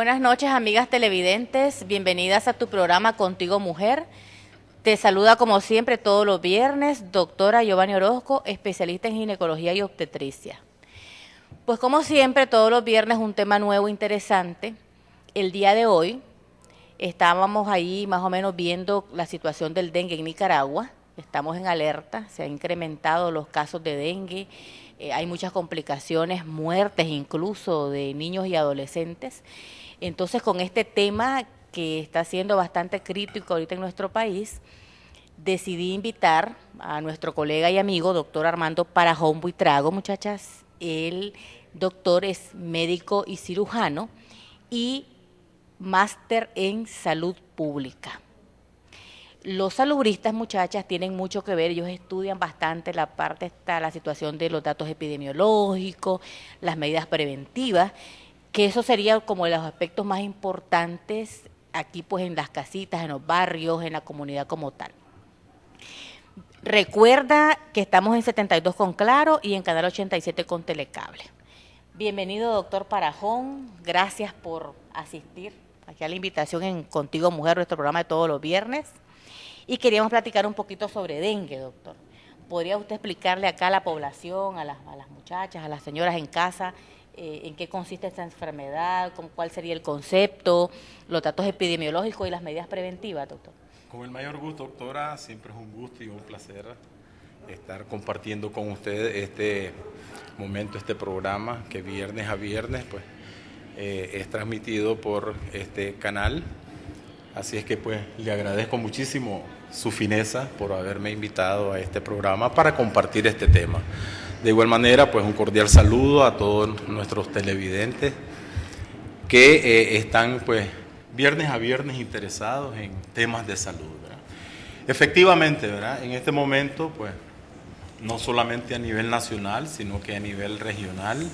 Buenas noches, amigas televidentes. Bienvenidas a tu programa Contigo Mujer. Te saluda como siempre todos los viernes, doctora Giovanni Orozco, especialista en ginecología y obstetricia. Pues como siempre, todos los viernes un tema nuevo, interesante. El día de hoy estábamos ahí más o menos viendo la situación del dengue en Nicaragua. Estamos en alerta, se han incrementado los casos de dengue, hay muchas complicaciones, muertes incluso de niños y adolescentes. Entonces, con este tema que está siendo bastante crítico ahorita en nuestro país, decidí invitar a nuestro colega y amigo, doctor Armando Parajón Buitrago, muchachas. El doctor es médico y cirujano y máster en salud pública. Los salubristas, muchachas, tienen mucho que ver, ellos estudian bastante la situación de los datos epidemiológicos, las medidas preventivas, que eso sería como de los aspectos más importantes aquí pues en las casitas, en los barrios, en la comunidad como tal. Recuerda que estamos en 72 con Claro y en Canal 87 con Telecable. Bienvenido, doctor Parajón, gracias por asistir aquí a la invitación en Contigo Mujer, nuestro programa de todos los viernes. Y queríamos platicar un poquito sobre dengue, doctor. ¿Podría usted explicarle acá a la población, a las muchachas, a las señoras en casa, en qué consiste esta enfermedad, cuál sería el concepto, los datos epidemiológicos y las medidas preventivas, doctor? Con el mayor gusto, doctora. Siempre es un gusto y un placer estar compartiendo con ustedes este momento, este programa que viernes a viernes pues, es transmitido por este canal. Así es que pues le agradezco muchísimo su fineza por haberme invitado a este programa para compartir este tema. De igual manera, pues un cordial saludo a todos nuestros televidentes que están pues viernes a viernes interesados en temas de salud, ¿verdad? Efectivamente, ¿verdad? En este momento, pues no solamente a nivel nacional, sino que a nivel regional,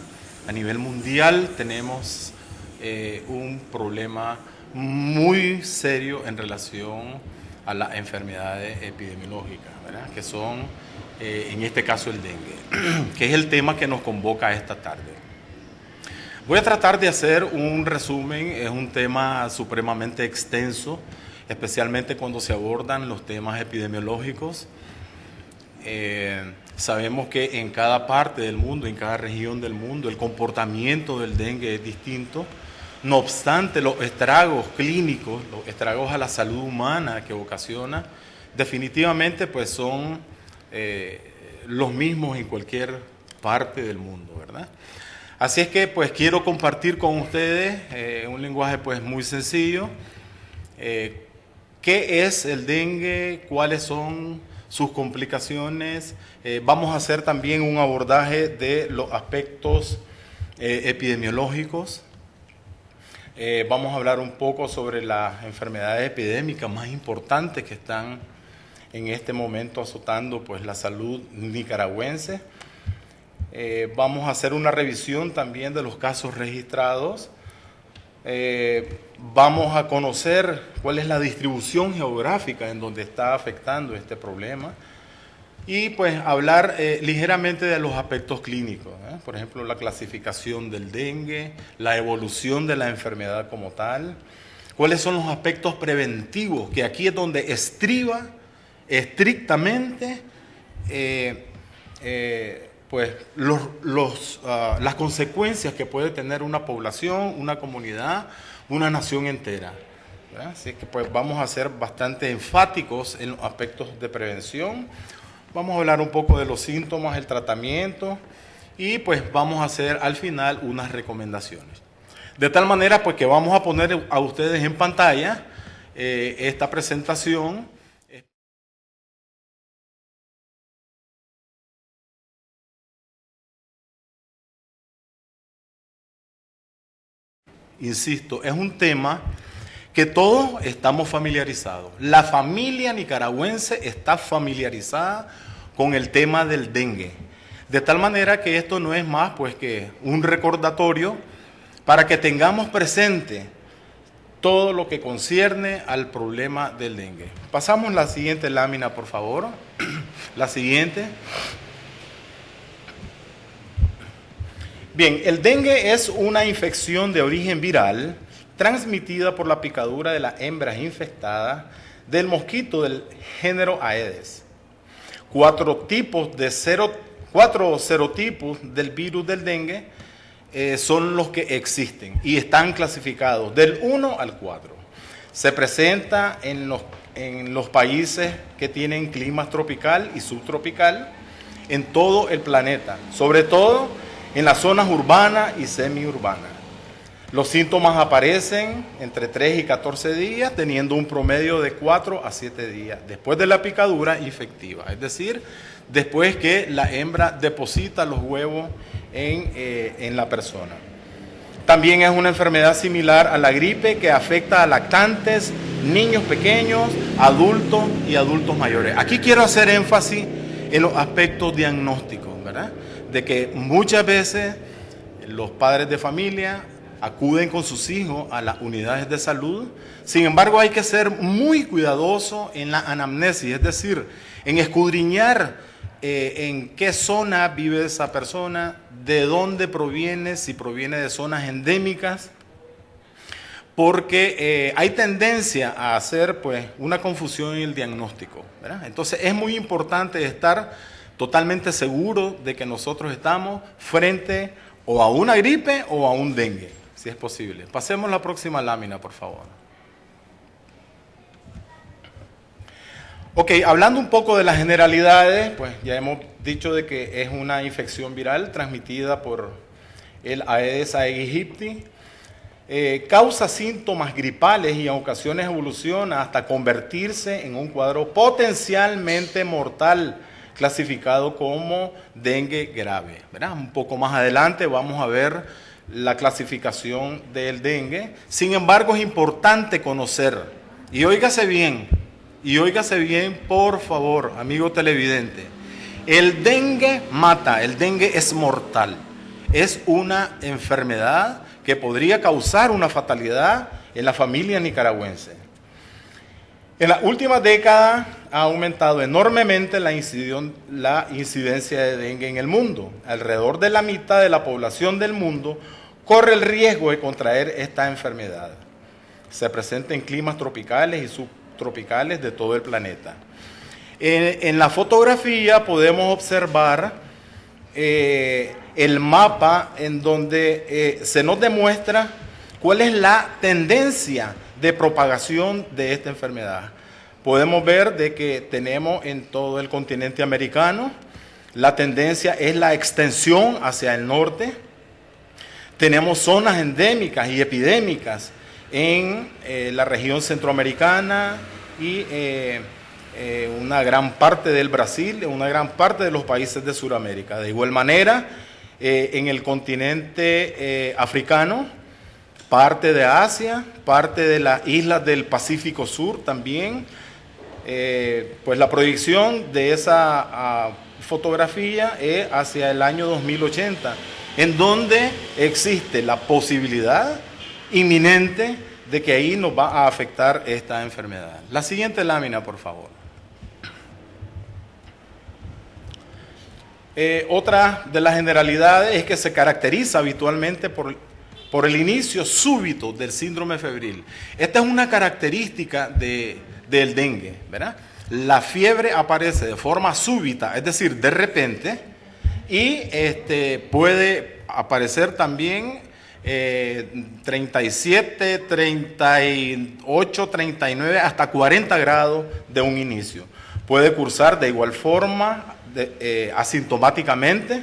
a nivel mundial tenemos un problema muy serio en relación a las enfermedades epidemiológicas, ¿verdad? Que son, en este caso, el dengue, que es el tema que nos convoca esta tarde. Voy a tratar de hacer un resumen, es un tema supremamente extenso, especialmente cuando se abordan los temas epidemiológicos. Sabemos que en cada parte del mundo, en cada región del mundo, el comportamiento del dengue es distinto. No obstante, los estragos clínicos, los estragos a la salud humana que ocasiona, definitivamente pues son los mismos en cualquier parte del mundo, ¿verdad? Así es que pues quiero compartir con ustedes un lenguaje pues muy sencillo. ¿Qué es el dengue? ¿Cuáles son sus complicaciones? Vamos a hacer también un abordaje de los aspectos epidemiológicos. Vamos a hablar un poco sobre las enfermedades epidémicas más importantes que están en este momento azotando pues, la salud nicaragüense. Vamos a hacer una revisión también de los casos registrados. Vamos a conocer cuál es la distribución geográfica en donde está afectando este problema. Y pues hablar ligeramente de los aspectos clínicos, por ejemplo, la clasificación del dengue, la evolución de la enfermedad como tal, cuáles son los aspectos preventivos, que aquí es donde estriba estrictamente pues, las consecuencias que puede tener una población, una comunidad, una nación entera, ¿verdad? Así que pues vamos a ser bastante enfáticos en los aspectos de prevención. Vamos a hablar un poco de los síntomas, el tratamiento y pues vamos a hacer al final unas recomendaciones. De tal manera pues que vamos a poner a ustedes en pantalla esta presentación. Insisto, es un tema que todos estamos familiarizados. La familia nicaragüense está familiarizada con el tema del dengue. De tal manera que esto no es más pues que un recordatorio para que tengamos presente todo lo que concierne al problema del dengue. Pasamos la siguiente lámina, por favor. La siguiente. Bien, el dengue es una infección de origen viral transmitida por la picadura de las hembras infectadas del mosquito del género Aedes. Cuatro serotipos del virus del dengue son los que existen y están clasificados del 1 al 4. Se presenta en los países que tienen clima tropical y subtropical en todo el planeta, sobre todo en las zonas urbanas y semiurbanas. Los síntomas aparecen entre 3 y 14 días, teniendo un promedio de 4 a 7 días después de la picadura infectiva, es decir, después que la hembra deposita los huevos en la persona. También es una enfermedad similar a la gripe que afecta a lactantes, niños pequeños, adultos y adultos mayores. Aquí quiero hacer énfasis en los aspectos diagnósticos, ¿verdad? De que muchas veces los padres de familia acuden con sus hijos a las unidades de salud. Sin embargo, hay que ser muy cuidadoso en la anamnesis, es decir, en escudriñar en qué zona vive esa persona, de dónde proviene, si proviene de zonas endémicas, porque hay tendencia a hacer pues una confusión en el diagnóstico, ¿verdad? Entonces es muy importante estar totalmente seguro de que nosotros estamos frente o a una gripe o a un dengue, si es posible. Pasemos a la próxima lámina, por favor. Ok, hablando un poco de las generalidades, pues ya hemos dicho de que es una infección viral transmitida por el Aedes aegypti. Causa síntomas gripales y en ocasiones evoluciona hasta convertirse en un cuadro potencialmente mortal, clasificado como dengue grave, ¿verdad? Un poco más adelante vamos a ver la clasificación del dengue. Sin embargo, es importante conocer, y óigase bien, por favor, amigo televidente, el dengue mata, el dengue es mortal, es una enfermedad que podría causar una fatalidad en la familia nicaragüense. En las últimas décadas ha aumentado enormemente la incidencia de dengue en el mundo. Alrededor de la mitad de la población del mundo corre el riesgo de contraer esta enfermedad. Se presenta en climas tropicales y subtropicales de todo el planeta. En la fotografía podemos observar el mapa en donde se nos demuestra cuál es la tendencia de propagación de esta enfermedad. Podemos ver de que tenemos en todo el continente americano, la tendencia es la extensión hacia el norte. Tenemos zonas endémicas y epidémicas en la región centroamericana y una gran parte del Brasil, una gran parte de los países de Sudamérica. De igual manera, en el continente africano, parte de Asia, parte de las islas del Pacífico Sur también. Pues la proyección de esa fotografía es hacia el año 2080, en donde existe la posibilidad inminente de que ahí nos va a afectar esta enfermedad. La siguiente lámina, por favor. Otra de las generalidades es que se caracteriza habitualmente por el inicio súbito del síndrome febril. Esta es una característica del dengue, ¿verdad? La fiebre aparece de forma súbita, es decir, de repente, y puede aparecer también 37, 38, 39, hasta 40 grados de un inicio. Puede cursar de igual forma asintomáticamente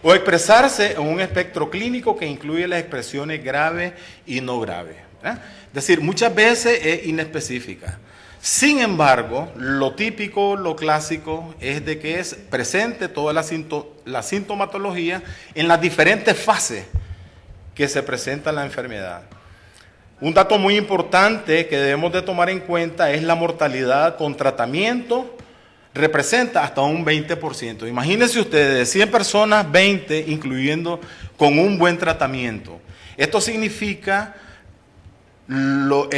o expresarse en un espectro clínico que incluye las expresiones graves y no graves, ¿verdad? Es decir, muchas veces es inespecífica. Sin embargo, lo típico, lo clásico, es de que es presente toda la sintomatología en las diferentes fases que se presenta la enfermedad. Un dato muy importante que debemos de tomar en cuenta es la mortalidad con tratamiento, representa hasta un 20%. Imagínense ustedes, de 100 personas, 20, incluyendo con un buen tratamiento. Esto significa lo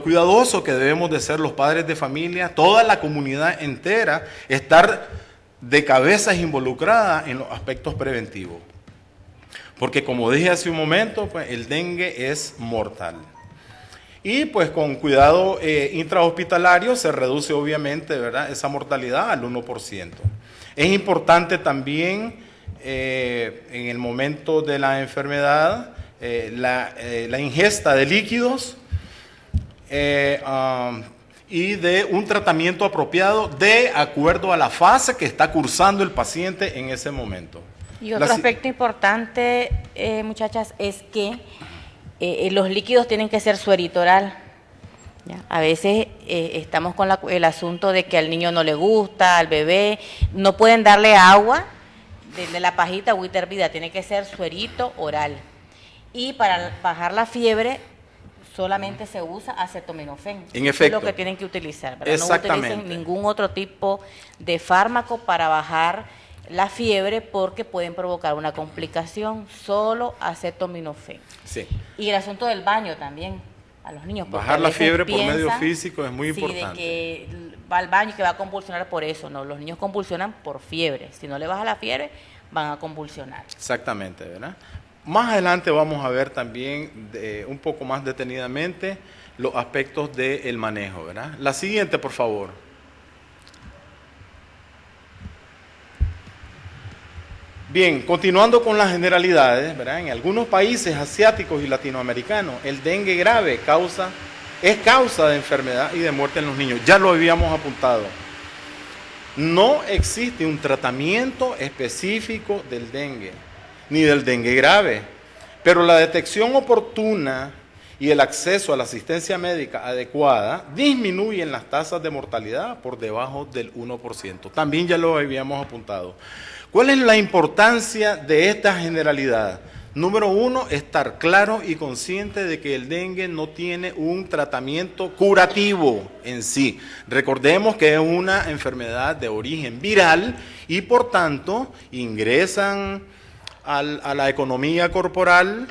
cuidadoso que debemos de ser los padres de familia, toda la comunidad entera, estar de cabezas involucrada en los aspectos preventivos. porque como dije hace un momento, pues el dengue es mortal. Y pues con cuidado intrahospitalario se reduce obviamente, ¿verdad?, esa mortalidad al 1%. Es importante también en el momento de la enfermedad la ingesta de líquidos y de un tratamiento apropiado de acuerdo a la fase que está cursando el paciente en ese momento. Y otro aspecto importante, muchachas, es que los líquidos tienen que ser suerito oral. ¿Ya? A veces estamos con el asunto de que al niño no le gusta, al bebé, no pueden darle agua de la pajita agüita hervida, tiene que ser suerito oral. Y para bajar la fiebre solamente se usa acetaminofén. En efecto. Es lo que tienen que utilizar, ¿verdad? Exactamente. No utilicen ningún otro tipo de fármaco para bajar la fiebre porque pueden provocar una complicación, solo acetaminofén. Sí. Y el asunto del baño también, a los niños. Bajar la fiebre por medio físico es muy importante. Sí, de que va al baño y que va a convulsionar por eso. No, los niños convulsionan por fiebre. Si no le baja la fiebre, van a convulsionar. Exactamente, ¿verdad? Más adelante vamos a ver también un poco más detenidamente los aspectos del manejo, ¿verdad? La siguiente, por favor. Bien, continuando con las generalidades, ¿verdad? En algunos países asiáticos y latinoamericanos, el dengue grave es causa de enfermedad y de muerte en los niños. Ya lo habíamos apuntado. No existe un tratamiento específico del dengue, ni del dengue grave, pero la detección oportuna y el acceso a la asistencia médica adecuada disminuyen las tasas de mortalidad por debajo del 1%. También ya lo habíamos apuntado. ¿Cuál es la importancia de esta generalidad? Número uno, estar claro y consciente de que el dengue no tiene un tratamiento curativo en sí. Recordemos que es una enfermedad de origen viral y por tanto ingresan a la economía corporal,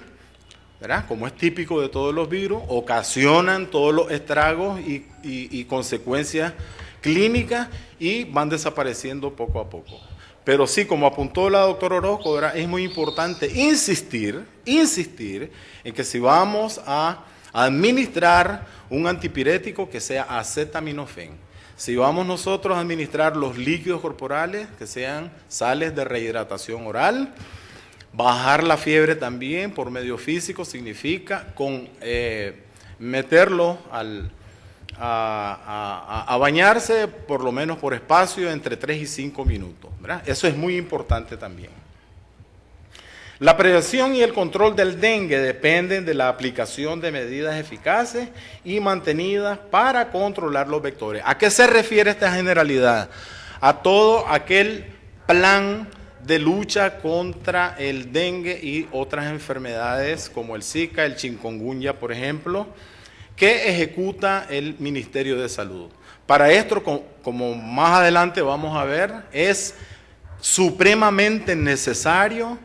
¿verdad?, como es típico de todos los virus, ocasionan todos los estragos y consecuencias clínicas y van desapareciendo poco a poco. Pero sí, como apuntó la doctora Orozco, ¿verdad?, es muy importante insistir en que si vamos a administrar un antipirético que sea acetaminofén, si vamos nosotros a administrar los líquidos corporales que sean sales de rehidratación oral, bajar la fiebre también por medio físico significa meterlo a bañarse por lo menos por espacio entre 3 y 5 minutos, ¿verdad? Eso es muy importante también. La prevención y el control del dengue dependen de la aplicación de medidas eficaces y mantenidas para controlar los vectores. ¿A qué se refiere esta generalidad? A todo aquel plan de lucha contra el dengue y otras enfermedades como el Zika, el chikungunya, por ejemplo, que ejecuta el Ministerio de Salud. Para esto, como más adelante vamos a ver, es supremamente necesario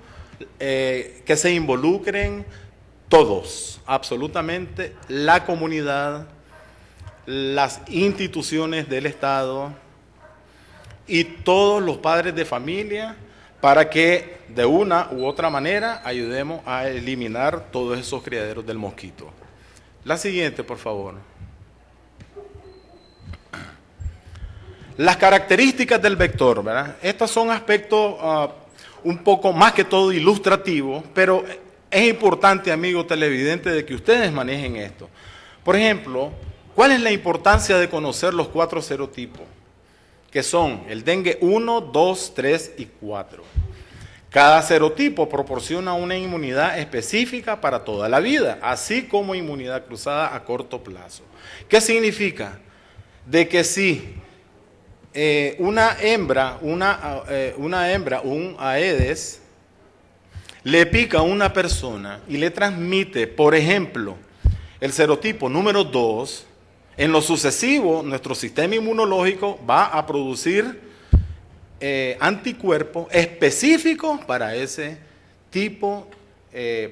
que se involucren todos, absolutamente la comunidad, las instituciones del Estado y todos los padres de familia para que de una u otra manera ayudemos a eliminar todos esos criaderos del mosquito. La siguiente, por favor. Las características del vector, ¿verdad? Estos son aspectos un poco más que todo ilustrativos, pero es importante, amigos televidentes, de que ustedes manejen esto. Por ejemplo, ¿cuál es la importancia de conocer los 4 serotipos? Que son el dengue 1, 2, 3 y 4. Cada serotipo proporciona una inmunidad específica para toda la vida, así como inmunidad cruzada a corto plazo. ¿Qué significa? De que si una hembra, un Aedes, le pica a una persona y le transmite, por ejemplo, el serotipo número 2, en lo sucesivo, nuestro sistema inmunológico va a producir anticuerpos específicos para ese tipo,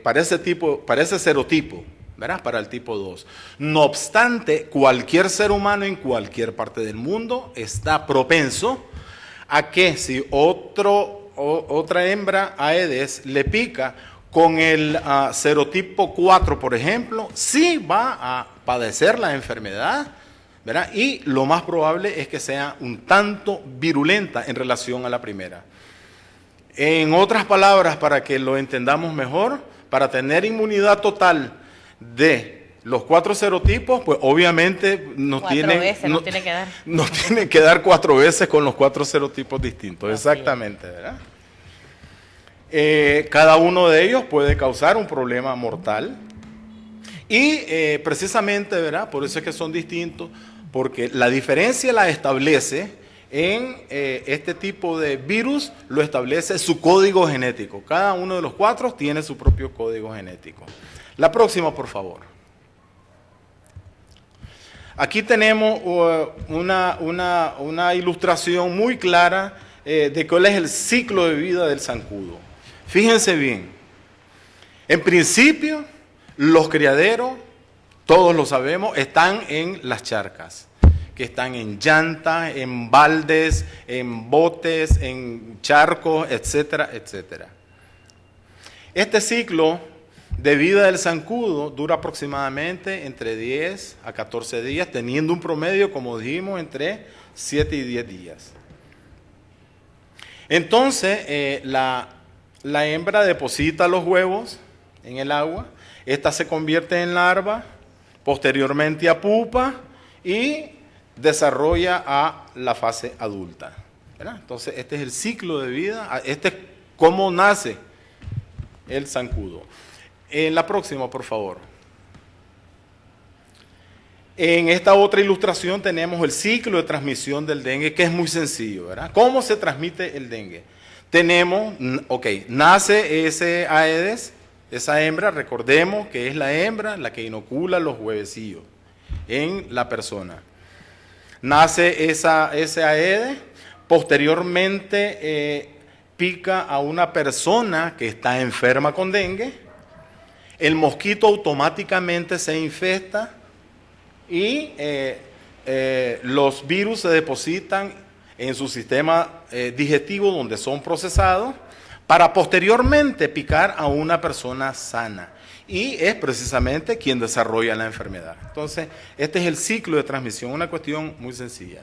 para ese serotipo, ¿verdad?, para el tipo 2. No obstante, cualquier ser humano en cualquier parte del mundo está propenso a que si otra hembra Aedes le pica con el serotipo 4, por ejemplo, sí va a padecer la enfermedad, ¿verdad? Y lo más probable es que sea un tanto virulenta en relación a la primera. En otras palabras, para que lo entendamos mejor, para tener inmunidad total de los 4 serotipos, pues obviamente nos tiene que dar 4 veces con los 4 serotipos distintos. Así exactamente, ¿verdad? Cada uno de ellos puede causar un problema mortal y precisamente, ¿verdad? Por eso es que son distintos, porque la diferencia la establece en este tipo de virus, lo establece su código genético. Cada uno de los 4 tiene su propio código genético. La próxima, por favor. Aquí tenemos una ilustración muy clara de cuál es el ciclo de vida del zancudo. Fíjense bien, en principio los criaderos, todos lo sabemos, están en las charcas, que están en llantas, en baldes, en botes, en charcos, etcétera, etcétera. Este ciclo de vida del zancudo dura aproximadamente entre 10 a 14 días, teniendo un promedio, como dijimos, entre 7 y 10 días. Entonces, la hembra deposita los huevos en el agua, esta se convierte en larva, posteriormente a pupa y desarrolla a la fase adulta, ¿verdad? Entonces, este es el ciclo de vida, este es cómo nace el zancudo. En la próxima, por favor. En esta otra ilustración tenemos el ciclo de transmisión del dengue, que es muy sencillo, ¿verdad? ¿Cómo se transmite el dengue? Tenemos, nace ese Aedes, esa hembra, recordemos que es la hembra la que inocula los huevecillos en la persona. Nace ese Aedes, posteriormente pica a una persona que está enferma con dengue, el mosquito automáticamente se infesta y los virus se depositan en su sistema digestivo donde son procesados para posteriormente picar a una persona sana. Y es precisamente quien desarrolla la enfermedad. Entonces, este es el ciclo de transmisión, una cuestión muy sencilla.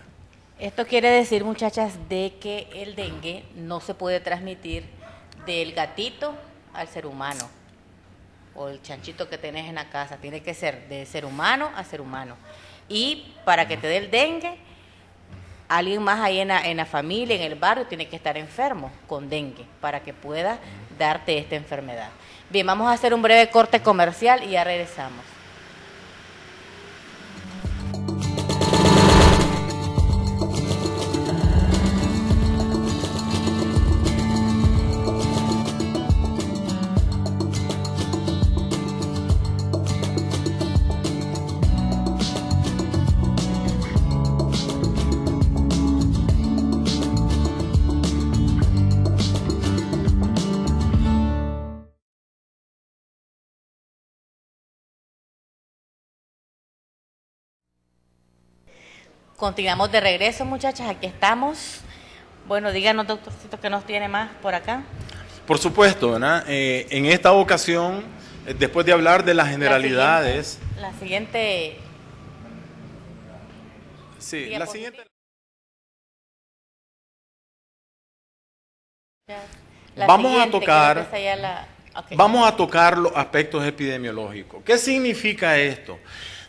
Esto quiere decir, muchachas, de que el dengue no se puede transmitir del gatito al ser humano o el chanchito que tenés en la casa, tiene que ser de ser humano a ser humano. Y para que te dé el dengue, alguien más ahí en la familia, en el barrio, tiene que estar enfermo con dengue para que pueda darte esta enfermedad. Bien, vamos a hacer un breve corte comercial y ya regresamos. Continuamos de regreso, muchachas, aquí estamos. Bueno, díganos, doctorcito, ¿qué nos tiene más por acá? Por supuesto, ¿verdad? En esta ocasión, después de hablar de las generalidades... La siguiente... Sí, la siguiente... Vamos a tocar los aspectos epidemiológicos. ¿Qué significa esto?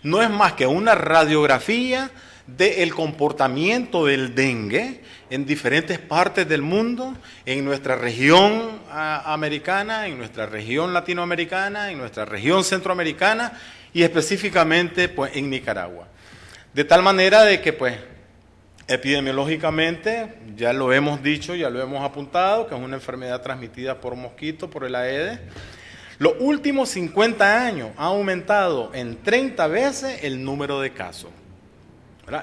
No es más que una radiografía del comportamiento del dengue en diferentes partes del mundo, en nuestra región americana, en nuestra región latinoamericana, en nuestra región centroamericana y específicamente pues, en Nicaragua. De tal manera de que pues, epidemiológicamente, ya lo hemos dicho, ya lo hemos apuntado, que es una enfermedad transmitida por mosquito, por el Aedes. Los últimos 50 años ha aumentado en 30 veces el número de casos.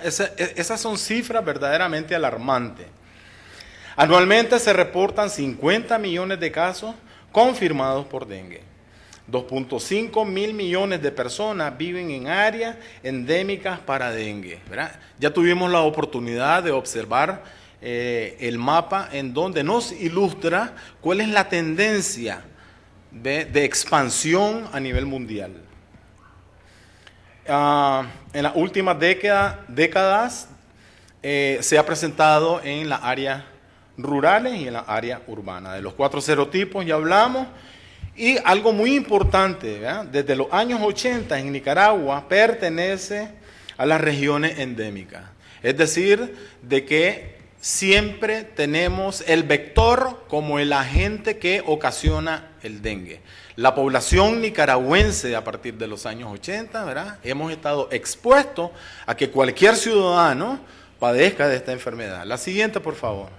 Esas son cifras verdaderamente alarmantes. Anualmente se reportan 50 millones de casos confirmados por dengue. 2.5 mil millones de personas viven en áreas endémicas para dengue, ¿verdad? Ya tuvimos la oportunidad de observar el mapa en donde nos ilustra cuál es la tendencia de expansión a nivel mundial. En las últimas décadas se ha presentado en las áreas rurales y en las áreas urbanas. De los 4 serotipos ya hablamos. Y algo muy importante, ¿verdad? Desde los años 80 en Nicaragua pertenece a las regiones endémicas. Es decir, de que siempre tenemos el vector como el agente que ocasiona el dengue. La población nicaragüense a partir de los años 80, ¿verdad? Hemos estado expuestos a que cualquier ciudadano padezca de esta enfermedad. La siguiente, por favor.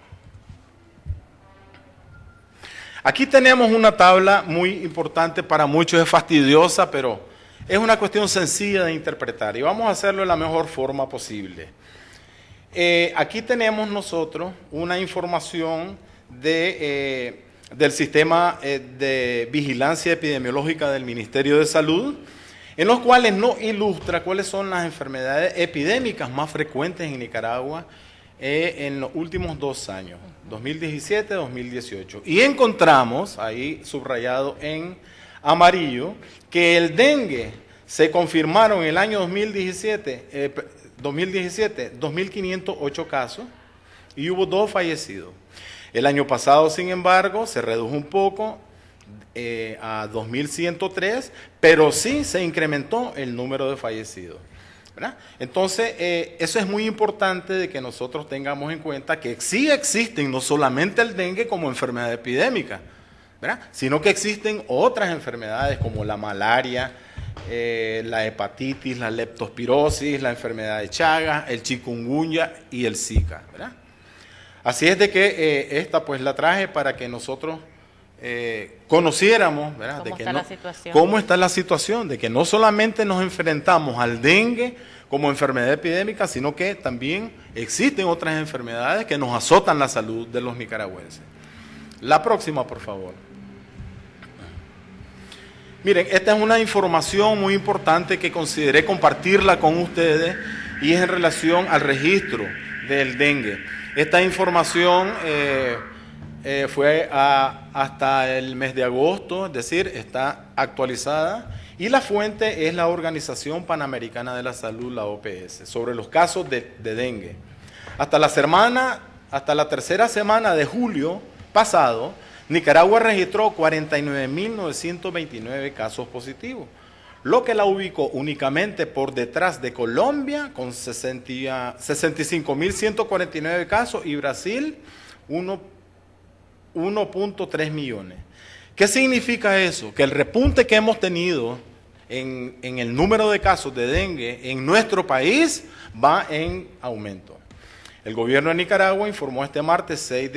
Aquí tenemos una tabla muy importante, para muchos es fastidiosa, pero es una cuestión sencilla de interpretar y vamos a hacerlo de la mejor forma posible. Aquí tenemos nosotros una información del sistema de vigilancia epidemiológica del Ministerio de Salud, en los cuales nos ilustra cuáles son las enfermedades epidémicas más frecuentes en Nicaragua en los últimos 2 años, 2017-2018. Y encontramos, ahí subrayado en amarillo, que el dengue se confirmaron en el año 2017, 2.508 casos y hubo 2 fallecidos. El año pasado, sin embargo, se redujo un poco a 2.103, pero sí se incrementó el número de fallecidos, ¿verdad? Entonces, eso es muy importante de que nosotros tengamos en cuenta que sí existen no solamente el dengue como enfermedad epidémica, ¿verdad? Sino que existen otras enfermedades como la malaria, la hepatitis, la leptospirosis, la enfermedad de Chagas, el chikungunya y el Zika, ¿verdad? Así es de que esta pues la traje para que nosotros conociéramos, ¿verdad? Cómo está la situación, de que no solamente nos enfrentamos al dengue como enfermedad epidémica, sino que también existen otras enfermedades que nos azotan la salud de los nicaragüenses. La próxima, por favor. Miren, esta es una información muy importante que consideré compartirla con ustedes y es en relación al registro del dengue. Esta información fue hasta el mes de agosto, es decir, está actualizada y la fuente es la Organización Panamericana de la Salud, la OPS, sobre los casos de dengue. Hasta la 3ª semana de julio pasado, Nicaragua registró 49.929 casos positivos, lo que la ubicó únicamente por detrás de Colombia con 65.149 casos y Brasil 1.3 millones. ¿Qué significa eso? Que el repunte que hemos tenido en el número de casos de dengue en nuestro país va en aumento. El gobierno de Nicaragua informó este martes 6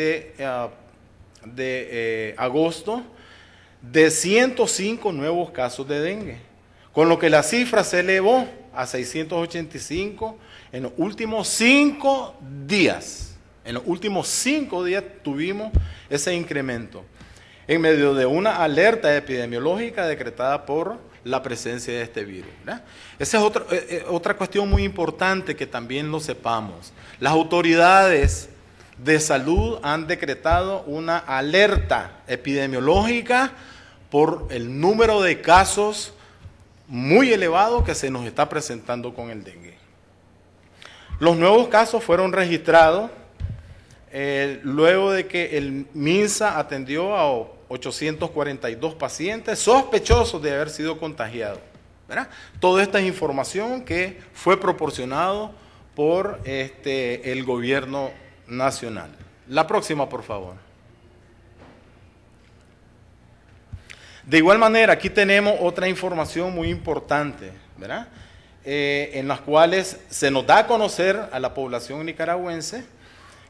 de agosto de 105 nuevos casos de dengue, con lo que la cifra se elevó a 685 en los últimos 5 días. En los últimos 5 días tuvimos ese incremento, en medio de una alerta epidemiológica decretada por la presencia de este virus, ¿verdad? Esa es otra cuestión muy importante que también lo sepamos. Las autoridades de salud han decretado una alerta epidemiológica por el número de casos muy elevado que se nos está presentando con el dengue. Los nuevos casos fueron registrados luego de que el MINSA atendió a 842 pacientes sospechosos de haber sido contagiados, ¿verdad? Toda esta es información que fue proporcionado por el gobierno nacional. La próxima, por favor. De igual manera, aquí tenemos otra información muy importante, ¿verdad? En las cuales se nos da a conocer a la población nicaragüense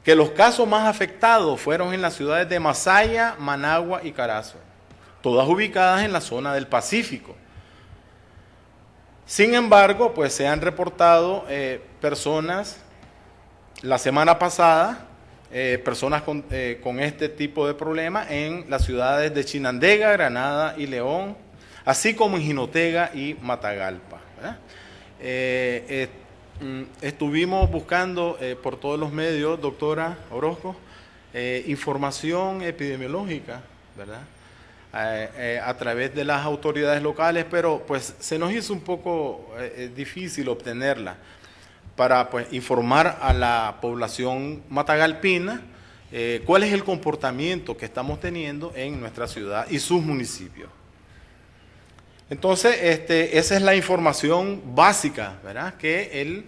que los casos más afectados fueron en las ciudades de Masaya, Managua y Carazo, todas ubicadas en la zona del Pacífico. Sin embargo, pues se han reportado personas, la semana pasada, personas con este tipo de problema en las ciudades de Chinandega, Granada y León, así como en Jinotega y Matagalpa, ¿verdad? Estuvimos buscando por todos los medios, doctora Orozco, información epidemiológica, ¿verdad? a través de las autoridades locales, pero pues se nos hizo un poco difícil obtenerla para pues informar a la población matagalpina cuál es el comportamiento que estamos teniendo en nuestra ciudad y sus municipios. Entonces, esa es la información básica, ¿verdad?, que el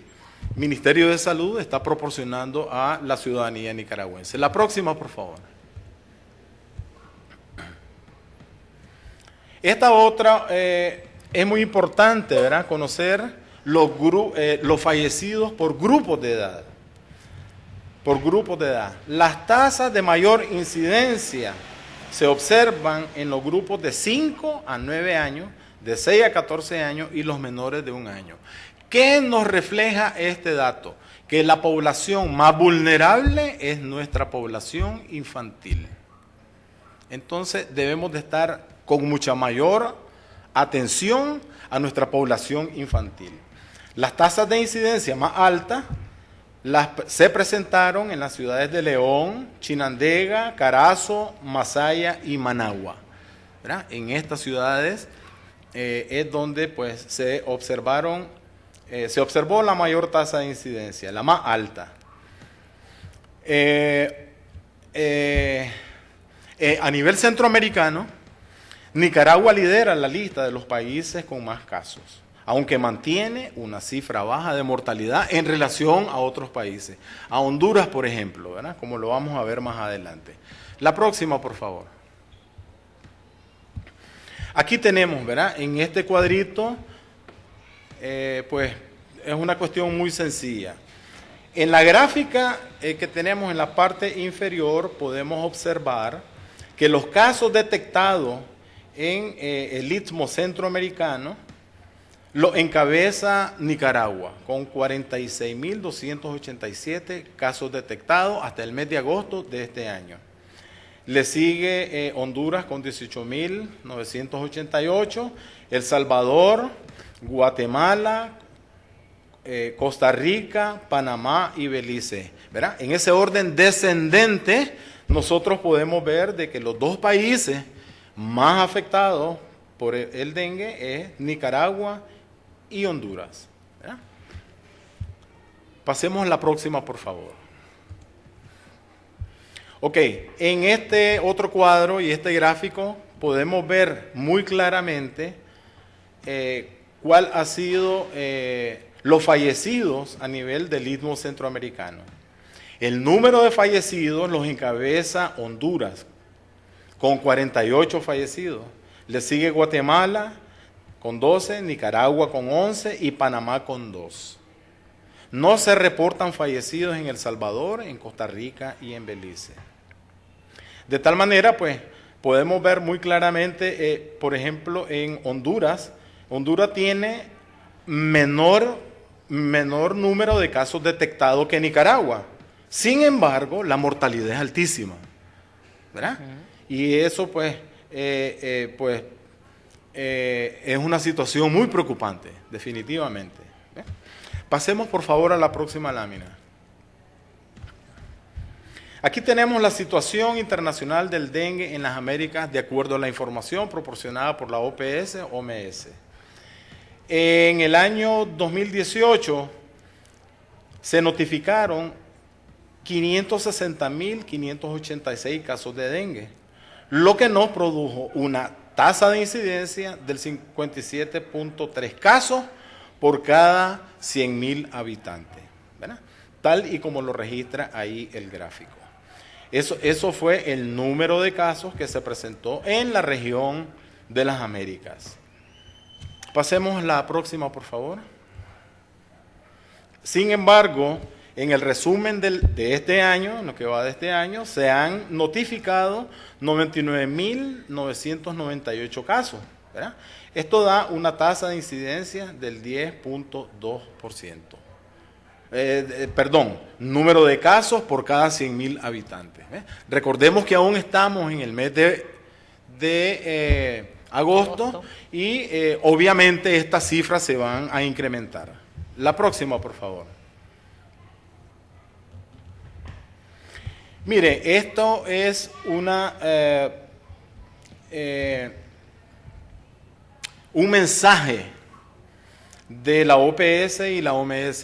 Ministerio de Salud está proporcionando a la ciudadanía nicaragüense. La próxima, por favor. Esta otra es muy importante, ¿verdad?, conocer los fallecidos por grupos de edad. Por grupos de edad. Las tasas de mayor incidencia se observan en los grupos de 5 a 9 años, de 6 a 14 años y los menores de 1 año. ¿Qué nos refleja este dato? Que la población más vulnerable es nuestra población infantil. Entonces debemos de estar con mucha mayor atención a nuestra población infantil. Las tasas de incidencia más altas se presentaron en las ciudades de León, Chinandega, Carazo, Masaya y Managua, ¿verdad? En estas ciudades es donde pues se observó la mayor tasa de incidencia, la más alta. A nivel centroamericano, Nicaragua lidera la lista de los países con más casos, aunque mantiene una cifra baja de mortalidad en relación a otros países. A Honduras, por ejemplo, ¿verdad?, como lo vamos a ver más adelante. La próxima, por favor. Aquí tenemos, ¿verdad?, en este cuadrito, pues es una cuestión muy sencilla. En la gráfica que tenemos en la parte inferior podemos observar que los casos detectados en el Istmo Centroamericano lo encabeza Nicaragua con 46.287 casos detectados hasta el mes de agosto de este año. Le sigue Honduras con 18.988, El Salvador, Guatemala, Costa Rica, Panamá y Belice, ¿verdad? En ese orden descendente, nosotros podemos ver de que los dos países más afectados por el dengue es Nicaragua y Honduras, ¿verdad? Pasemos a la próxima, por favor. Ok, en este otro cuadro y este gráfico podemos ver muy claramente cuál ha sido los fallecidos a nivel del Istmo Centroamericano. El número de fallecidos los encabeza Honduras, con 48 fallecidos. Le sigue Guatemala, con 12, Nicaragua con 11 y Panamá con 2. No se reportan fallecidos en El Salvador, en Costa Rica y en Belice. De tal manera, pues, podemos ver muy claramente, por ejemplo, en Honduras. Honduras tiene menor número de casos detectados que Nicaragua. Sin embargo, la mortalidad es altísima, ¿verdad? Y eso, pues, es una situación muy preocupante, definitivamente. Pasemos, por favor, a la próxima lámina. Aquí tenemos la situación internacional del dengue en las Américas de acuerdo a la información proporcionada por la OPS-OMS. En el año 2018 se notificaron 560.586 casos de dengue, lo que nos produjo una tasa de incidencia del 57.3 casos por cada 100.000 habitantes, ¿verdad? Tal y como lo registra ahí el gráfico. Eso fue el número de casos que se presentó en la región de las Américas. Pasemos a la próxima, por favor. Sin embargo, en el resumen de este año, en lo que va de este año, se han notificado 99.998 casos, ¿verdad? Esto da una tasa de incidencia del 10.2%. Número de casos por cada 100.000 habitantes. Recordemos que aún estamos en el mes de agosto y obviamente estas cifras se van a incrementar. La próxima, por favor. Mire, esto es un mensaje de la OPS y la OMS,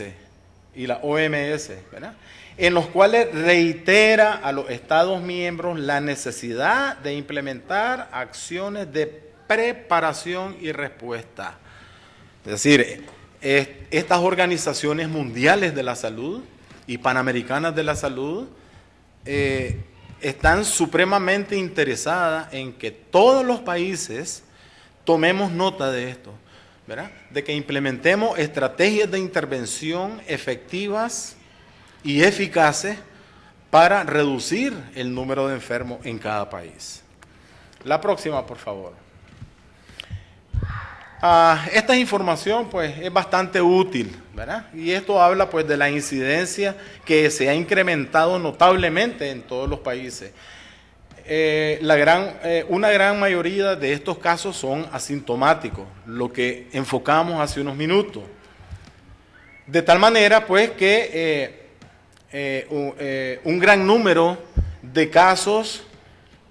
¿verdad? En los cuales reitera a los Estados miembros la necesidad de implementar acciones de preparación y respuesta. Es decir, estas organizaciones mundiales de la salud y panamericanas de la salud están supremamente interesadas en que todos los países tomemos nota de esto, ¿verdad? De que implementemos estrategias de intervención efectivas y eficaces para reducir el número de enfermos en cada país. La próxima, por favor. Esta información pues es bastante útil, ¿verdad? Y esto habla pues de la incidencia que se ha incrementado notablemente en todos los países. Una gran mayoría de estos casos son asintomáticos, lo que enfocamos hace unos minutos. De tal manera pues que un gran número de casos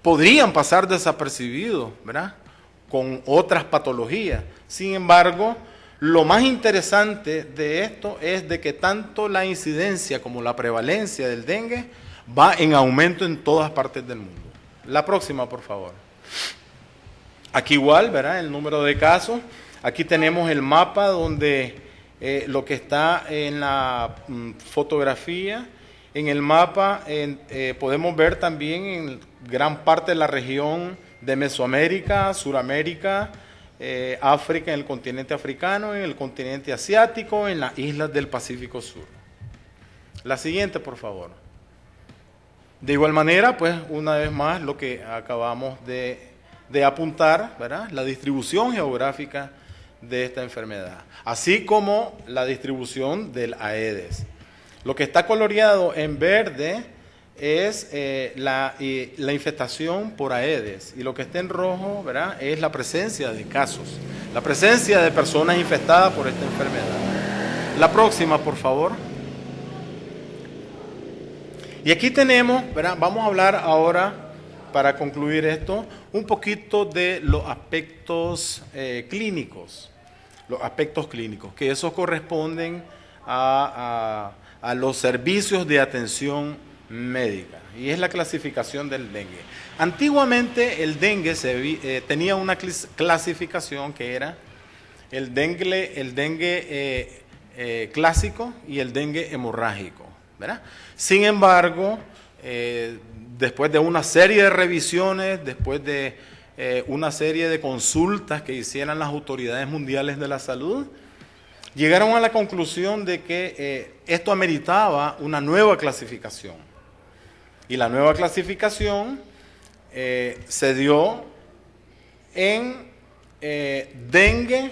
podrían pasar desapercibidos, ¿verdad?, con otras patologías. Sin embargo, lo más interesante de esto es de que tanto la incidencia como la prevalencia del dengue va en aumento en todas partes del mundo. La próxima, por favor. Aquí igual, ¿verdad?, el número de casos. Aquí tenemos el mapa donde lo que está en la fotografía. En el mapa podemos ver también en gran parte de la región de Mesoamérica, Suramérica, África, en el continente africano, en el continente asiático, en las islas del Pacífico Sur. La siguiente, por favor. De igual manera, pues, una vez más, lo que acabamos de apuntar, ¿verdad?, la distribución geográfica de esta enfermedad, así como la distribución del Aedes. Lo que está coloreado en verde es la infestación por Aedes, y lo que está en rojo, ¿verdad?, es la presencia de casos, la presencia de personas infectadas por esta enfermedad. La próxima, por favor. Y aquí tenemos, ¿verdad?, vamos a hablar ahora, para concluir esto, un poquito de los aspectos clínicos, que esos corresponden a los servicios de atención médica, y es la clasificación del dengue. Antiguamente el dengue tenía una clasificación que era el dengue clásico y el dengue hemorrágico, ¿verdad? Sin embargo, después de una serie de revisiones, después de una serie de consultas que hicieran las autoridades mundiales de la salud, llegaron a la conclusión de que esto ameritaba una nueva clasificación. Y la nueva clasificación se dio en dengue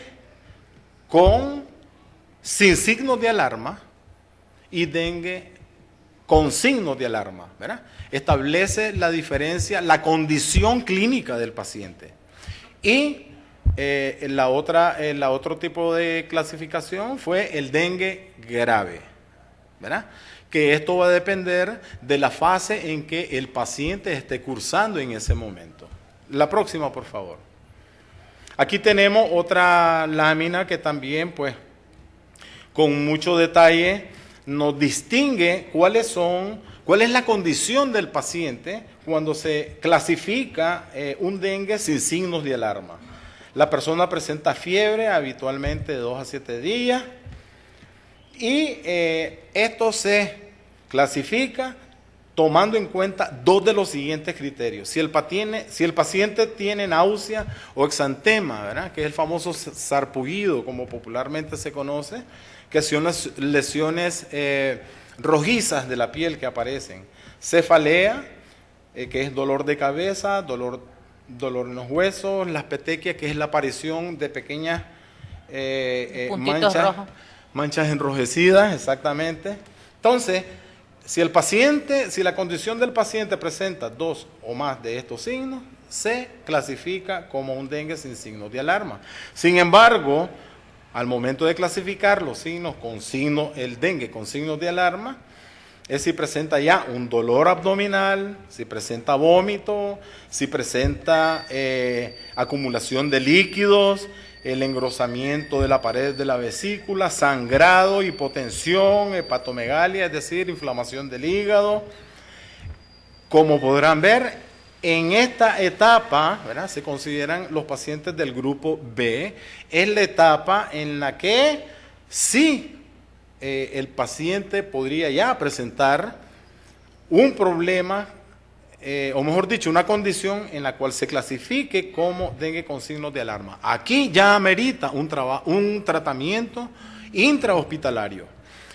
sin signos de alarma y dengue con signos de alarma, ¿verdad? Establece la diferencia, la condición clínica del paciente. Y otro tipo de clasificación fue el dengue grave, ¿verdad?, que esto va a depender de la fase en que el paciente esté cursando en ese momento. La próxima, por favor. Aquí tenemos otra lámina que también, pues, con mucho detalle nos distingue cuál es la condición del paciente cuando se clasifica un dengue sin signos de alarma. La persona presenta fiebre habitualmente de 2 a 7 días y esto se clasifica tomando en cuenta dos de los siguientes criterios. Si el paciente tiene náusea o exantema, ¿verdad?, que es el famoso sarpullido, como popularmente se conoce, que son las lesiones rojizas de la piel que aparecen. Cefalea, que es dolor de cabeza, dolor en los huesos. Las petequias, que es la aparición de pequeñas manchas enrojecidas, exactamente. Entonces, si la condición del paciente presenta 2 o más de estos signos, se clasifica como un dengue sin signos de alarma. Sin embargo, al momento de clasificar los signos el dengue con signos de alarma, es si presenta ya un dolor abdominal, si presenta vómito, si presenta acumulación de líquidos, el engrosamiento de la pared de la vesícula, sangrado, hipotensión, hepatomegalia, es decir, inflamación del hígado. Como podrán ver, en esta etapa, ¿verdad?, se consideran los pacientes del grupo B, es la etapa en la que sí el paciente podría ya presentar un problema, o mejor dicho, una condición en la cual se clasifique como dengue con signos de alarma. Aquí ya amerita un tratamiento intrahospitalario.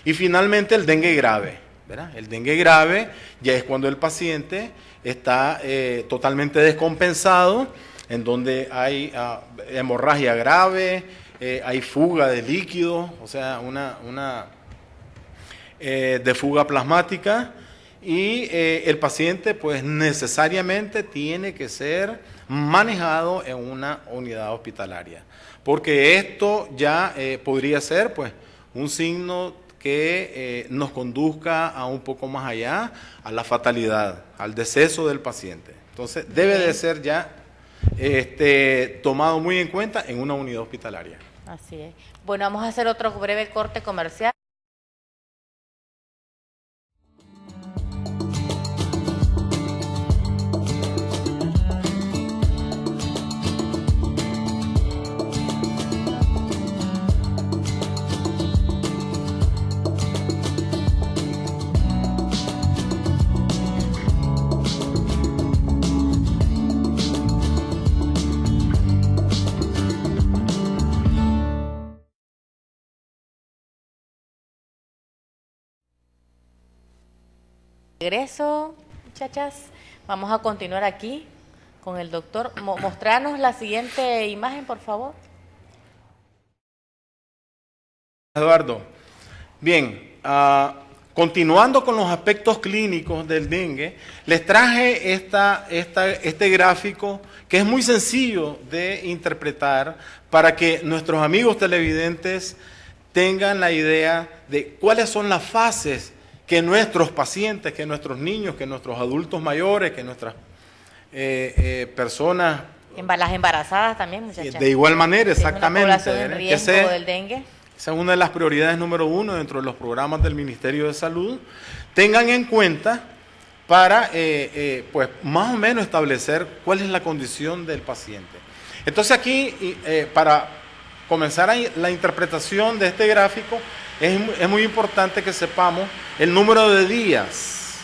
Y finalmente el dengue grave, ¿verdad? El dengue grave ya es cuando el paciente está totalmente descompensado, en donde hay hemorragia grave, hay fuga de líquidos, o sea, de fuga plasmática, y el paciente pues necesariamente tiene que ser manejado en una unidad hospitalaria, porque esto ya podría ser pues un signo que nos conduzca a un poco más allá, a la fatalidad, al deceso del paciente. Entonces debe de ser ya tomado muy en cuenta en una unidad hospitalaria. Así es. Bueno, vamos a hacer otro breve corte comercial. Regreso, muchachas. Vamos a continuar aquí con el doctor. Mostrarnos la siguiente imagen, por favor. Eduardo, bien, continuando con los aspectos clínicos del dengue, les traje este gráfico que es muy sencillo de interpretar para que nuestros amigos televidentes tengan la idea de cuáles son las fases que nuestros pacientes, que nuestros niños, que nuestros adultos mayores, que nuestras personas... Las embarazadas también, muchachas. De igual manera, exactamente. Una población en riesgo del dengue. Esa es una de las prioridades número 1 dentro de los programas del Ministerio de Salud. Tengan en cuenta para, pues, más o menos establecer cuál es la condición del paciente. Entonces aquí, para comenzar la interpretación de este gráfico, es muy importante que sepamos el número de días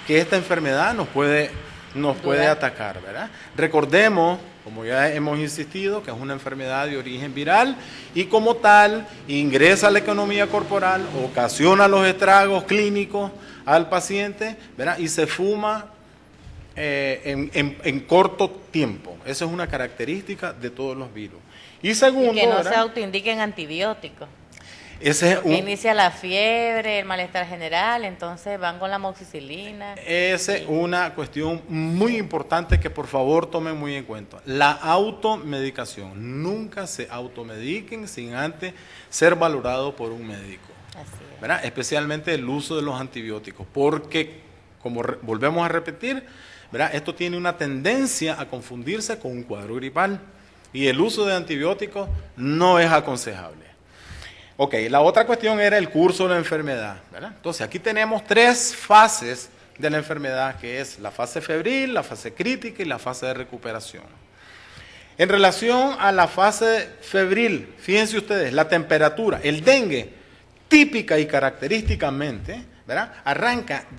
que esta enfermedad nos puede atacar, ¿verdad? Recordemos, como ya hemos insistido, que es una enfermedad de origen viral y como tal ingresa a la economía corporal, ocasiona los estragos clínicos al paciente, ¿verdad?, y se fuma en corto tiempo. Esa es una característica de todos los virus. Y segundo, y que no ¿verdad?, se autoindiquen antibióticos. Ese es inicia la fiebre, el malestar general, entonces van con la amoxicilina. Esa es una cuestión muy importante que por favor tomen muy en cuenta. La automedicación. Nunca se automediquen sin antes ser valorado por un médico. Así es. ¿Verdad? Especialmente el uso de los antibióticos, porque, como volvemos a repetir, ¿verdad?, esto tiene una tendencia a confundirse con un cuadro gripal y el uso de antibióticos no es aconsejable. Ok, la otra cuestión era el curso de la enfermedad, ¿verdad? Entonces, aquí tenemos 3 fases de la enfermedad, que es la fase febril, la fase crítica y la fase de recuperación. En relación a la fase febril, fíjense ustedes, la temperatura, el dengue, típica y característicamente, ¿verdad?,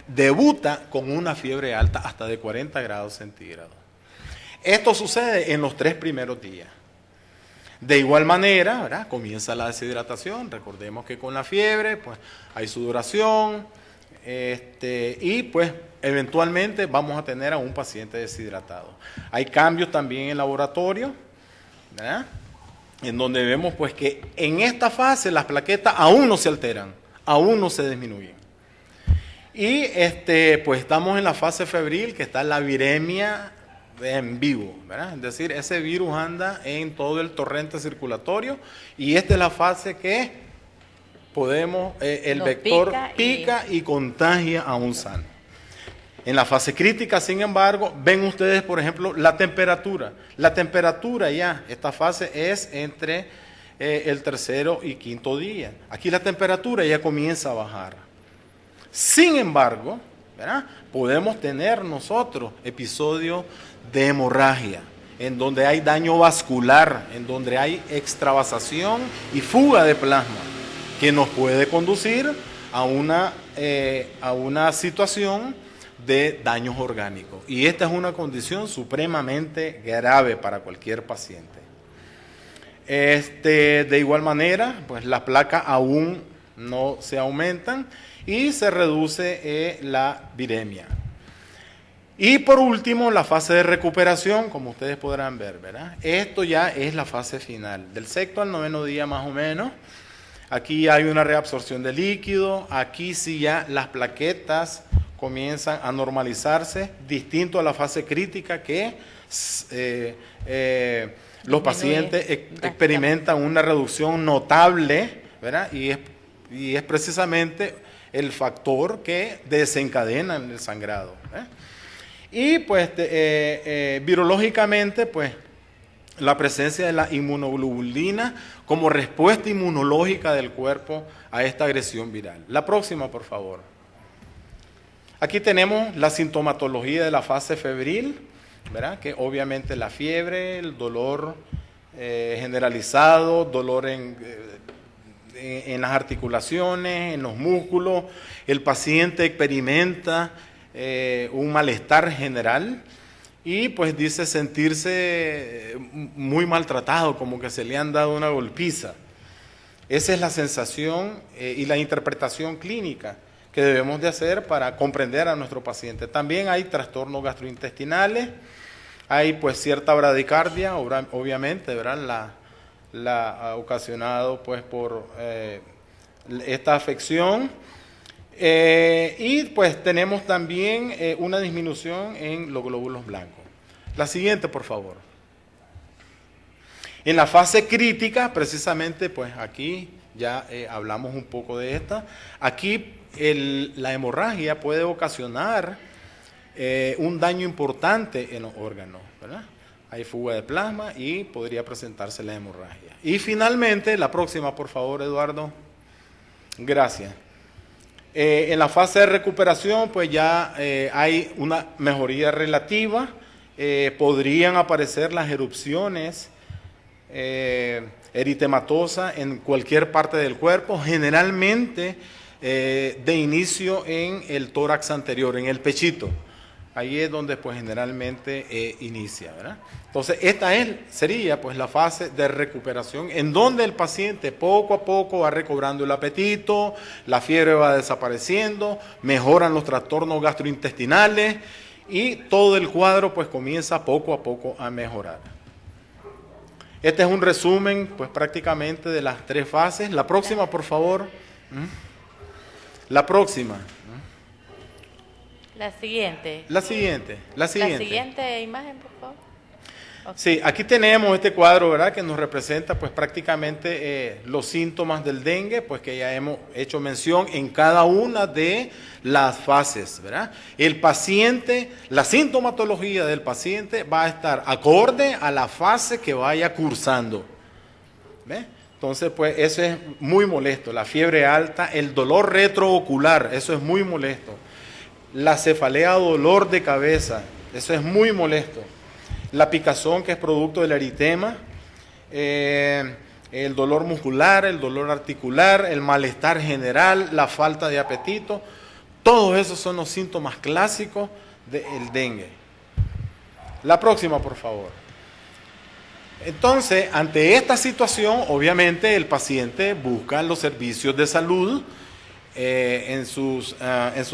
debuta con una fiebre alta hasta de 40 grados centígrados. Esto sucede en los 3 primeros días. De igual manera, ¿verdad?, comienza la deshidratación. Recordemos que con la fiebre pues hay sudoración y pues eventualmente vamos a tener a un paciente deshidratado. Hay cambios también en laboratorio, ¿verdad?, en donde vemos pues que en esta fase las plaquetas aún no se alteran, aún no se disminuyen. Y pues estamos en la fase febril, que está la viremia en vivo, ¿verdad? Es decir, ese virus anda en todo el torrente circulatorio y esta es la fase que el Nos vector pica pica y contagia a un sano. En la fase crítica, sin embargo, ven ustedes, por ejemplo, la temperatura. La temperatura ya, esta fase es entre el tercero y quinto día. Aquí la temperatura ya comienza a bajar. Sin embargo, ¿verdad?, podemos tener nosotros episodios de hemorragia, en donde hay daño vascular, en donde hay extravasación y fuga de plasma, que nos puede conducir a una situación de daños orgánicos. Y esta es una condición supremamente grave para cualquier paciente. De igual manera, pues las placas aún no se aumentan y se reduce la viremia. Y por último, la fase de recuperación, como ustedes podrán ver, ¿verdad? Esto ya es la fase final, del sexto al noveno día más o menos. Aquí hay una reabsorción de líquido, aquí sí ya las plaquetas comienzan a normalizarse, distinto a la fase crítica que los pacientes experimentan una reducción notable, ¿verdad? Y es precisamente el factor que desencadena el sangrado, ¿eh? Y pues virológicamente, pues la presencia de la inmunoglobulina como respuesta inmunológica del cuerpo a esta agresión viral. La próxima, por favor. Aquí tenemos la sintomatología de la fase febril, ¿verdad?, que obviamente la fiebre, el dolor generalizado, dolor en las articulaciones, en los músculos. El paciente experimenta un malestar general y pues dice sentirse muy maltratado, como que se le han dado una golpiza. Esa es la sensación y la interpretación clínica que debemos de hacer para comprender a nuestro paciente. También hay trastornos gastrointestinales, hay pues cierta bradicardia, obviamente, ¿verdad?, la ocasionado pues por esta afección. Y pues tenemos también una disminución en los glóbulos blancos. La siguiente, por favor. En la fase crítica, precisamente, pues aquí ya hablamos un poco de esta. Aquí la hemorragia puede ocasionar un daño importante en los órganos, ¿verdad? Hay fuga de plasma y podría presentarse la hemorragia. Y finalmente, la próxima, por favor, Eduardo. Gracias. En la fase de recuperación, pues ya hay una mejoría relativa. Podrían aparecer las erupciones eritematosas en cualquier parte del cuerpo, generalmente de inicio en el tórax anterior, en el pechito. Ahí es donde pues generalmente inicia, ¿verdad? Entonces esta sería pues la fase de recuperación, en donde el paciente poco a poco va recobrando el apetito, la fiebre va desapareciendo, mejoran los trastornos gastrointestinales y todo el cuadro pues comienza poco a poco a mejorar. Este es un resumen pues prácticamente de las tres fases. La próxima, por favor. La próxima. La siguiente. La siguiente. La siguiente imagen, por favor. Okay. Sí, aquí tenemos este cuadro, ¿verdad?, que nos representa pues prácticamente los síntomas del dengue, pues que ya hemos hecho mención en cada una de las fases, ¿verdad? El paciente, la sintomatología del paciente va a estar acorde a la fase que vaya cursando, ¿ves? Entonces, pues eso es muy molesto. La fiebre alta, el dolor retroocular, eso es muy molesto. La cefalea, dolor de cabeza, eso es muy molesto. La picazón, que es producto del eritema, el dolor muscular, el dolor articular, el malestar general, la falta de apetito, todos esos son los síntomas clásicos del dengue. La próxima, por favor. Entonces, ante esta situación, obviamente el paciente busca los servicios de salud en sus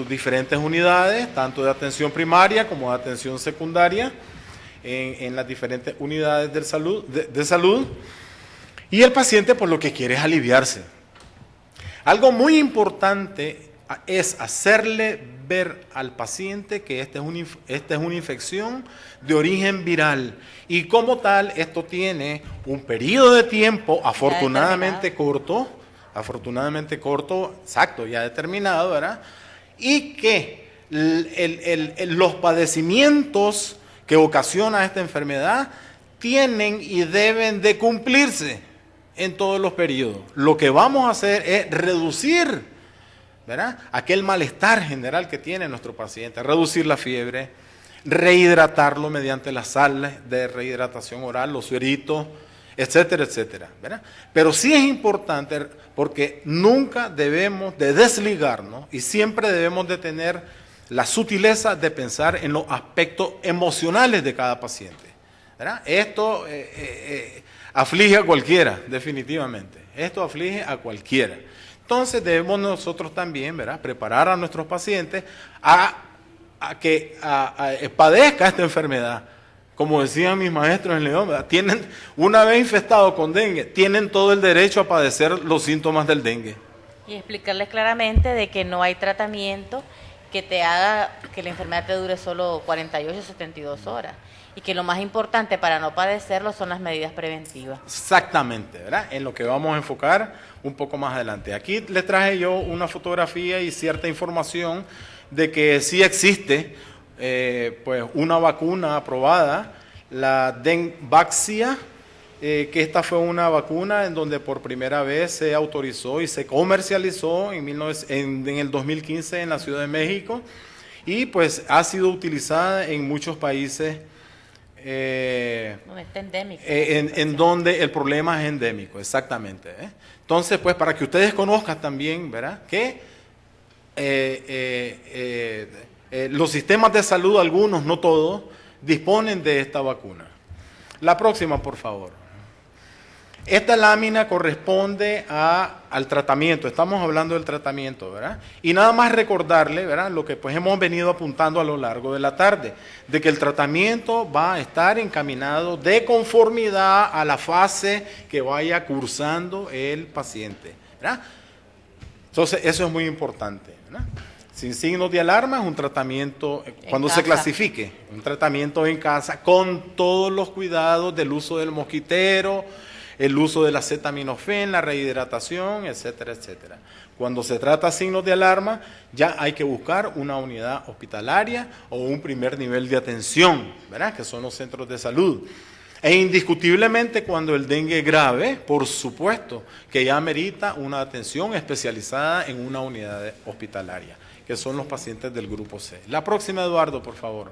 diferentes unidades, tanto de atención primaria como de atención secundaria, en las diferentes unidades de salud, y el paciente pues lo que quiere es aliviarse. Algo muy importante es hacerle ver al paciente que esta es una infección de origen viral y como tal esto tiene un periodo de tiempo afortunadamente corto, afortunadamente corto, exacto, ya determinado, ¿verdad? Y que los padecimientos que ocasiona esta enfermedad tienen y deben de cumplirse en todos los periodos. Lo que vamos a hacer es reducir, ¿verdad?, aquel malestar general que tiene nuestro paciente, reducir la fiebre, rehidratarlo mediante las sales de rehidratación oral, los sueritos, etcétera, etcétera, ¿verdad? Pero sí es importante porque nunca debemos de desligarnos y siempre debemos de tener la sutileza de pensar en los aspectos emocionales de cada paciente, ¿verdad? Esto aflige a cualquiera, definitivamente. Esto aflige a cualquiera. Entonces debemos nosotros también, ¿verdad?, preparar a nuestros pacientes a que padezca esta enfermedad. Como decían mis maestros en León, ¿verdad?, tienen, una vez infectados con dengue, tienen todo el derecho a padecer los síntomas del dengue. Y explicarles claramente de que no hay tratamiento que te haga que la enfermedad te dure solo 48 o 72 horas. Y que lo más importante para no padecerlo son las medidas preventivas. Exactamente, ¿verdad? En lo que vamos a enfocar un poco más adelante. Aquí les traje yo una fotografía y cierta información de que sí existe pues una vacuna aprobada, la Dengvaxia, que esta fue una vacuna en donde por primera vez se autorizó y se comercializó en el 2015 en la Ciudad de México y pues ha sido utilizada en muchos países Donde está endémico. en donde el problema es endémico, exactamente. Entonces, pues para que ustedes conozcan también, ¿verdad?, que los sistemas de salud, algunos, no todos, disponen de esta vacuna. La próxima, por favor. Esta lámina corresponde al tratamiento, estamos hablando del tratamiento, ¿verdad? Y nada más recordarle, ¿verdad?, lo que pues hemos venido apuntando a lo largo de la tarde, de que el tratamiento va a estar encaminado de conformidad a la fase que vaya cursando el paciente, ¿verdad? Entonces, eso es muy importante, ¿verdad? Sin signos de alarma es un tratamiento, cuando se clasifique, un tratamiento en casa, con todos los cuidados del uso del mosquitero, el uso del acetaminofén, la rehidratación, etcétera, etcétera. Cuando se trata de signos de alarma, ya hay que buscar una unidad hospitalaria o un primer nivel de atención, ¿verdad?, que son los centros de salud. E indiscutiblemente cuando el dengue es grave, por supuesto que ya amerita una atención especializada en una unidad hospitalaria, que son los pacientes del grupo C. La próxima, Eduardo, por favor.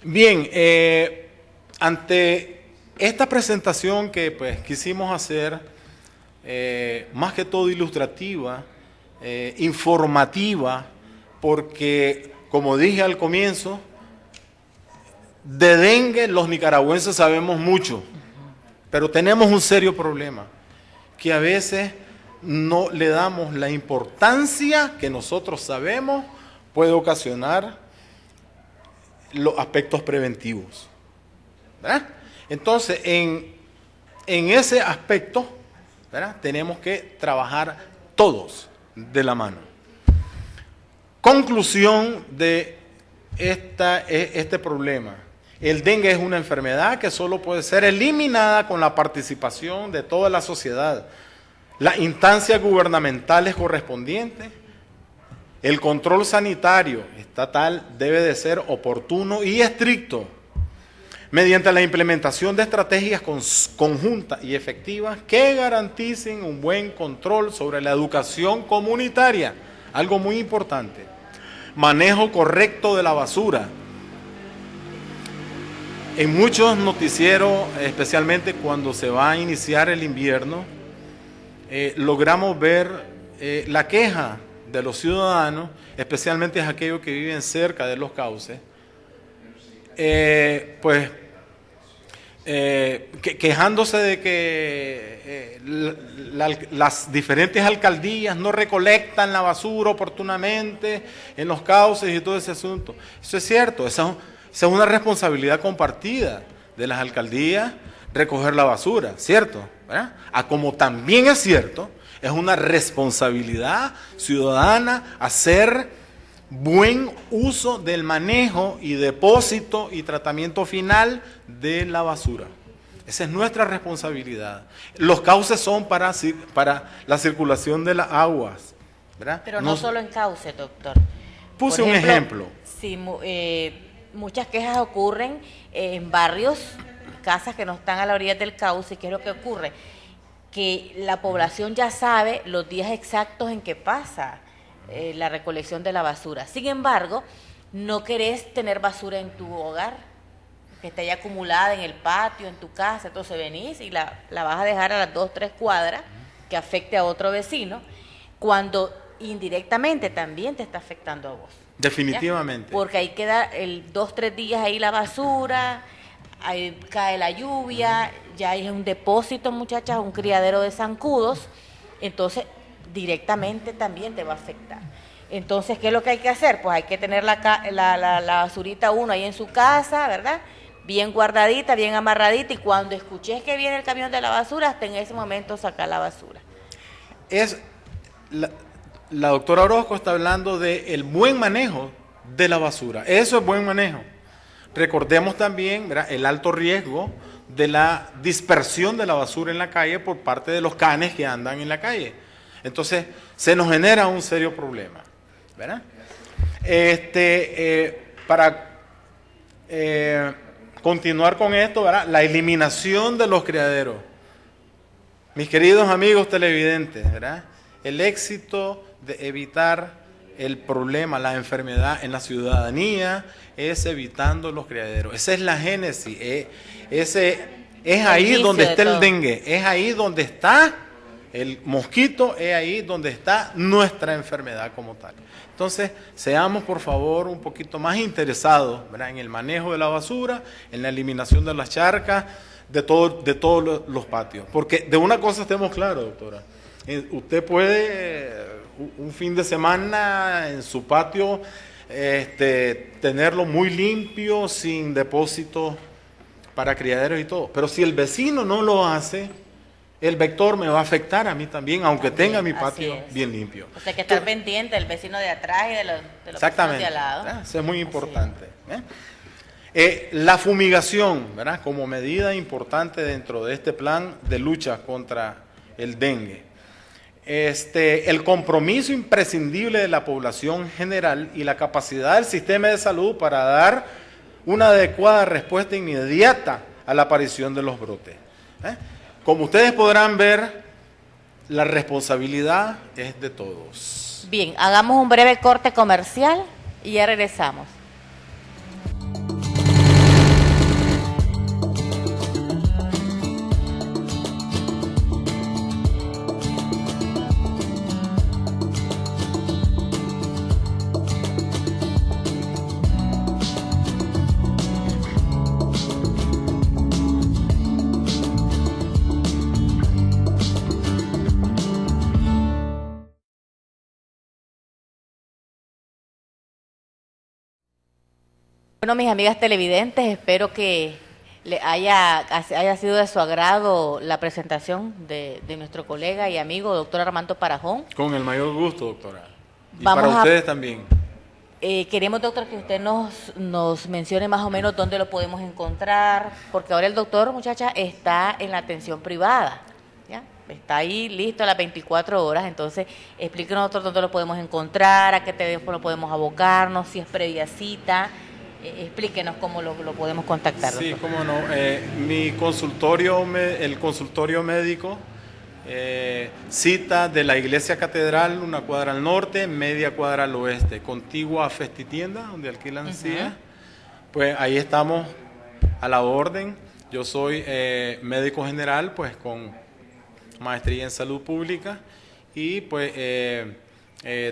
Bien, ante esta presentación que pues quisimos hacer, más que todo ilustrativa, informativa, porque como dije al comienzo, de dengue los nicaragüenses sabemos mucho, pero tenemos un serio problema, que a veces no le damos la importancia que nosotros sabemos puede ocasionar los aspectos preventivos, ¿verdad? Entonces, en ese aspecto, ¿verdad?, tenemos que trabajar todos de la mano. Conclusión de este problema. El dengue es una enfermedad que solo puede ser eliminada con la participación de toda la sociedad, las instancias gubernamentales correspondientes. El control sanitario estatal debe de ser oportuno y estricto, mediante la implementación de estrategias conjuntas y efectivas que garanticen un buen control sobre la educación comunitaria, algo muy importante. Manejo correcto de la basura. En muchos noticieros, especialmente cuando se va a iniciar el invierno, logramos ver la queja de los ciudadanos, especialmente aquellos que viven cerca de los cauces, quejándose de que las diferentes alcaldías no recolectan la basura oportunamente en los cauces y todo ese asunto. Eso es cierto, esa es una responsabilidad compartida de las alcaldías, recoger la basura, ¿cierto? ¿Verdad? Como también es cierto, es una responsabilidad ciudadana hacer buen uso del manejo y depósito y tratamiento final de la basura. Esa es nuestra responsabilidad. Los cauces son para la circulación de las aguas, ¿verdad? Pero no solo en cauces, doctor. Puse Por un ejemplo. Sí, muchas quejas ocurren en barrios, casas que no están a la orilla del cauce. ¿Qué es lo que ocurre? Que la población ya sabe los días exactos en que pasa la recolección de la basura. Sin embargo, no querés tener basura en tu hogar, que esté ya acumulada en el patio, en tu casa, entonces venís y la vas a dejar a las 2, 3 cuadras, que afecte a otro vecino, cuando indirectamente también te está afectando a vos. Definitivamente. ¿Ya? Porque ahí queda 2, 3 días ahí la basura, ahí cae la lluvia, ya hay un depósito, muchachas, un criadero de zancudos, entonces directamente también te va a afectar. Entonces, ¿qué es lo que hay que hacer? Pues hay que tener la basurita uno ahí en su casa, ¿verdad? Bien guardadita, bien amarradita, y cuando escuches que viene el camión de la basura, hasta en ese momento sacar la basura. La doctora Orozco está hablando del buen manejo de la basura. Eso es buen manejo. Recordemos también, ¿verdad?, el alto riesgo de la dispersión de la basura en la calle por parte de los canes que andan en la calle. Entonces, se nos genera un serio problema, ¿verdad? Para continuar con esto, ¿verdad?, la eliminación de los criaderos. Mis queridos amigos televidentes, ¿verdad?, el éxito de evitar el problema, la enfermedad en la ciudadanía es evitando los criaderos. Esa es la génesis. Es ahí donde está el dengue, es ahí donde está el mosquito, es ahí donde está nuestra enfermedad como tal. Entonces, seamos por favor un poquito más interesados, ¿verdad?, en el manejo de la basura, en la eliminación de las charcas, de todos los patios. Porque de una cosa estemos claros, doctora. Usted puede un fin de semana en su patio tenerlo muy limpio, sin depósitos para criaderos y todo. Pero si el vecino no lo hace, el vector me va a afectar a mí también, aunque tenga mi patio bien limpio. O sea, que estar pendiente del vecino de atrás y de los vecinos de al lado. Eso es muy importante. La fumigación, ¿verdad?, como medida importante dentro de este plan de lucha contra el dengue. El compromiso imprescindible de la población general y la capacidad del sistema de salud para dar una adecuada respuesta inmediata a la aparición de los brotes. Como ustedes podrán ver, la responsabilidad es de todos. Bien, hagamos un breve corte comercial y ya regresamos. Bueno, mis amigas televidentes, espero que le haya sido de su agrado la presentación de nuestro colega y amigo, doctor Armando Parajón. Con el mayor gusto, doctora. Y para ustedes también. Queremos, doctor, que usted nos mencione más o menos dónde lo podemos encontrar, porque ahora el doctor, muchacha, está en la atención privada, ¿ya? Está ahí listo a las 24 horas, entonces explíquenos, doctor, dónde lo podemos encontrar, a qué teléfono podemos abocarnos, si es previa cita. Explíquenos cómo lo podemos contactar, doctor. Sí, cómo no. Mi consultorio, el consultorio médico, cita de la Iglesia Catedral, una cuadra al norte, media cuadra al oeste, contigua a Festitienda, donde alquilan sillas. Pues ahí estamos a la orden. Yo soy médico general, pues con maestría en salud pública y pues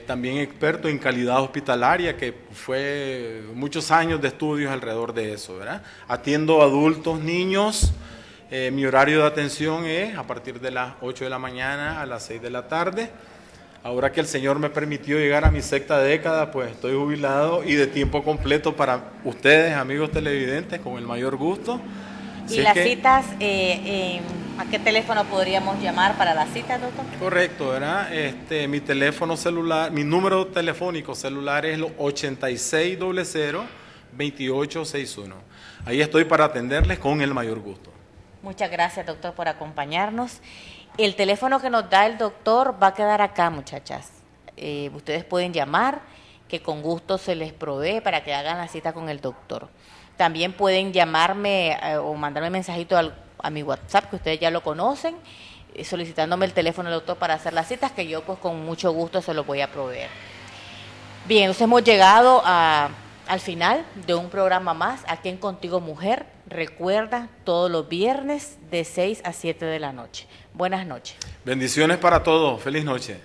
también experto en calidad hospitalaria, que fue muchos años de estudios alrededor de eso, ¿verdad? Atiendo adultos, niños. Mi horario de atención es a partir de las 8 de la mañana a las 6 de la tarde. Ahora que el Señor me permitió llegar a mi sexta década, pues estoy jubilado y de tiempo completo para ustedes, amigos televidentes, con el mayor gusto. ¿Y las citas, a qué teléfono podríamos llamar para las citas, doctor? Correcto, ¿verdad? Mi teléfono celular, mi número telefónico celular es el 8600-2861. Ahí estoy para atenderles con el mayor gusto. Muchas gracias, doctor, por acompañarnos. El teléfono que nos da el doctor va a quedar acá, muchachas. Ustedes pueden llamar, que con gusto se les provee para que hagan la cita con el doctor. También pueden llamarme o mandarme mensajito a mi WhatsApp, que ustedes ya lo conocen, solicitándome el teléfono del doctor para hacer las citas, que yo pues con mucho gusto se los voy a proveer. Bien, entonces hemos llegado al final de un programa más aquí en Contigo Mujer. Recuerda, todos los viernes de 6 a 7 de la noche. Buenas noches. Bendiciones para todos. Feliz noche.